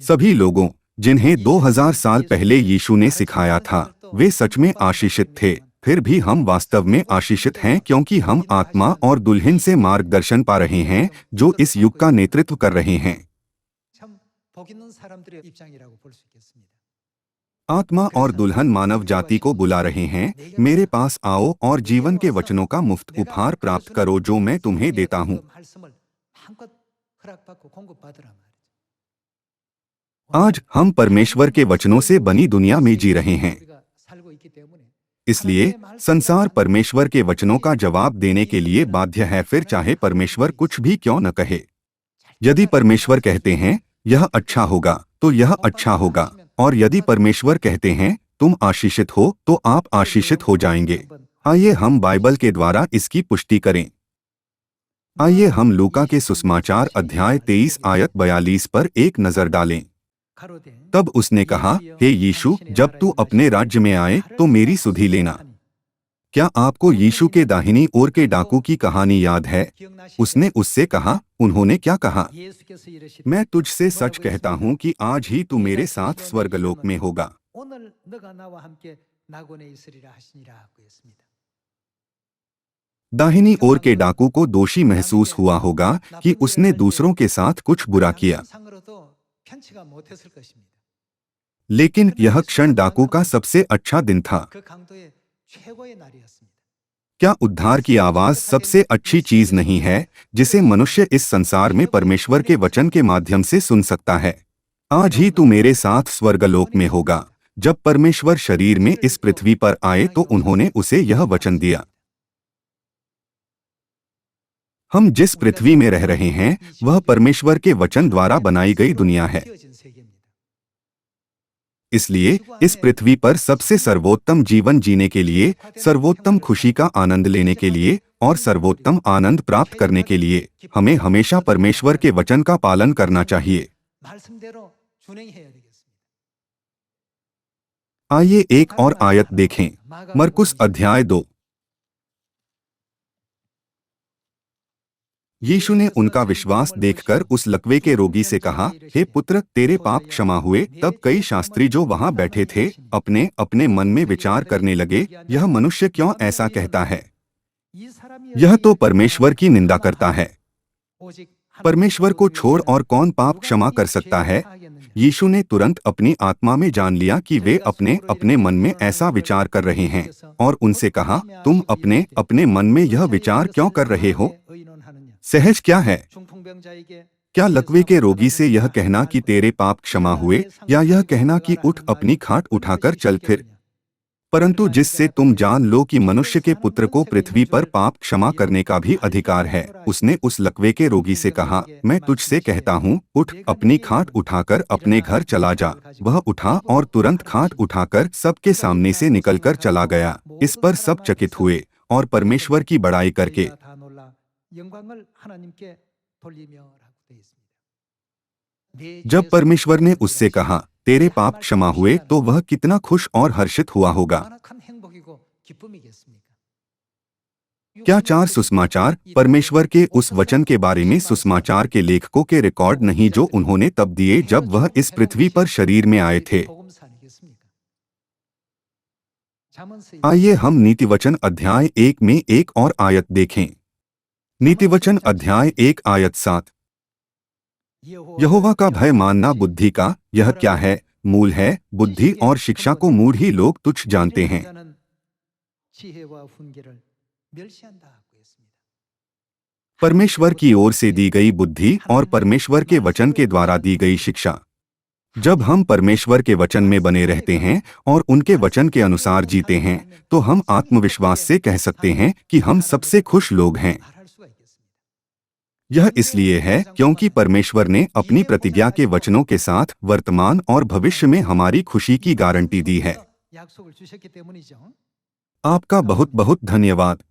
सभी लोगों जिन्हें 2000 साल पहले यीशु ने सिखाया था वे सच में आशीषित थे। फिर भी हम वास्तव में आशीषित हैं क्योंकि हम आत्मा और दुल्हन से मार्गदर्शन पा रहे हैं जो इस युग का नेतृत्व कर रहे हैं। 참 복 있는 사람들의 입장이라고 볼 수 있겠습니다. आत्मा और दुल्हन मानव जाति को बुला रहे हैं, मेरे पास आओ और जीवन के वचनों का मुफ्त उपहार प्राप्त करो जो मैं तुम्हें देता हूँ। 말씀을 한껏 허락받고 공급받으라 말이죠. आज हम परमेश्वर के वचनों से बनी दुनिया में जी रहे हैं, 우리가 살고 있기 때문에 इसलिए संसार परमेश्वर के वचनों का जवाब देने के लिए बाध्य है, फिर चाहे परमेश्वर कुछ भी क्यों न कहे। यदि परमेश्वर कहते हैं यह अच्छा होगा तो यह अच्छा होगा, और यदि परमेश्वर कहते हैं तुम आशीषित हो तो आप आशीषित हो जाएंगे। आइए हम बाइबल के द्वारा इसकी पुष्टि करें। आइए हम लूका के सुसमाचार अध्याय 23 आयत 42 पर एक नजर डालें। 가로되 तब उसने कहा, हे यीशु, जब तू अपने राज्य में आए तो मेरी सुधि लेना। क्या आपको यीशु के दाहिनी ओर के डाकू की कहानी याद है? उसने उससे कहा, उन्होंने क्या कहा? 예수께서 이르시되 मैं तुझसे सच कहता हूँ कि आज ही तू मेरे साथ स्वर्गलोक में होगा। 오늘 너가 나와 함께 낙원에 있으리라 하시니라 하고 했습니다. दाहिनी ओर के डाकू को दोषी महसूस हुआ होगा कि उसने दूसरों के साथ कुछ बुरा किया, 상으로도 편치가 못했을 것입니다. लेकिन यह क्षण डाकू का सबसे अच्छा दिन था। 그 강도의 최고의 날이었습니다. क्या उद्धार की आवाज सबसे अच्छी चीज नहीं है जिसे मनुष्य इस संसार में परमेश्वर के वचन के माध्यम से सुन सकता है? आज ही तू मेरे साथ स्वर्गलोक में होगा। जब परमेश्वर शरीर में इस पृथ्वी पर आए तो उन्होंने उसे यह वचन दिया। हम जिस पृथ्वी में रह रहे हैं वह परमेश्वर के वचन द्वारा बनाई गई दुनिया है। 띄어진 세계입니다. इसलिए इस पृथ्वी पर सबसे सर्वोत्तम जीवन जीने के लिए, सर्वोत्तम खुशी का आनंद लेने के लिए और सर्वोत्तम आनंद प्राप्त करने के लिए हमें हमेशा परमेश्वर के वचन का पालन करना चाहिए। 말씀대로 준행해야 되겠습니다. आइए एक और आयत देखें, मरकुस अध्याय 2। यीशु ने उनका विश्वास देखकर उस लकवे के रोगी से कहा, हे पुत्र, तेरे पाप क्षमा हुए। तब कई शास्त्री जो वहां बैठे थे अपने अपने मन में विचार करने लगे, यह मनुष्य क्यों ऐसा कहता है? 이 사람이 यह तो परमेश्वर की निंदा करता है। 오직 परमेश्वर को छोड़ और कौन पाप क्षमा कर सकता है? यीशु ने तुरंत अपनी आत्मा में जान लिया कि वे अपने अपने मन में ऐसा विचार कर रहे हैं और उनसे कहा, तुम अपने अपने मन में यह विचार क्यों कर रहे हो? 의논하느냐. सहज क्या है? 중풍병자에게 क्या लकवे के रोगी से यह कहना कि तेरे पाप क्षमा हुए या यह कहना कि उठ अपनी खाट उठाकर चल फिर? परंतु जिससे तुम जान लो कि मनुष्य के पुत्र को पृथ्वी पर पाप क्षमा करने का भी अधिकार है। उसने उस लकवे के रोगी से कहा, मैं तुझसे कहता हूँ, उठ अपनी खाट उठाकर अपने घर चला जा। वह उठा और तुरंत खाट उठाकर सबके सामने से निकलकर चला गया। इस पर सब चकित हुए और परमेश्वर की बड़ाई करके 다 놀라 영광을 하나님께 돌리며라고 되어 있습니다. जब परमेश्वर ने उससे कहा, तेरे पाप क्षमा हुए, तो वह कितना खुश और हर्षित हुआ होगा। 얼마나 큰 행복이고 기쁨이겠습니까? क्या 4 सुसमाचार परमेश्वर के उस वचन के बारे में सुसमाचार के लेखकों के रिकॉर्ड नहीं जो उन्होंने तब दिए जब वह इस पृथ्वी पर शरीर में आए थे? 복음서 아니겠습니까? 잠언서 आइए हम नीतिवचन अध्याय 1 में एक और आयत देखें। नीतिवचन अध्याय 1 आयत 7। यहोवा का भय मानना बुद्धि का यह क्या है? मूल है। बुद्धि और शिक्षा को मूढ़ ही लोग तुच्छ जानते हैं। 자는 지혜와 훈계를 멸시한다 하고 했습니다. परमेश्वर की ओर से दी गई बुद्धि और परमेश्वर के वचन के द्वारा दी गई शिक्षा। जब हम परमेश्वर के वचन में बने रहते हैं और उनके वचन के अनुसार जीते हैं तो हम आत्मविश्वास से कह सकते हैं कि हम सबसे खुश लोग हैं। 말할 수가 있겠습니다. यह इसलिए है क्योंकि परमेश्वर ने अपनी प्रतिज्ञा के वचनों के साथ वर्तमान और भविष्य में हमारी खुशी की गारंटी दी है। 약속을 주셨기 때문이죠. आपका बहुत बहुत धन्यवाद।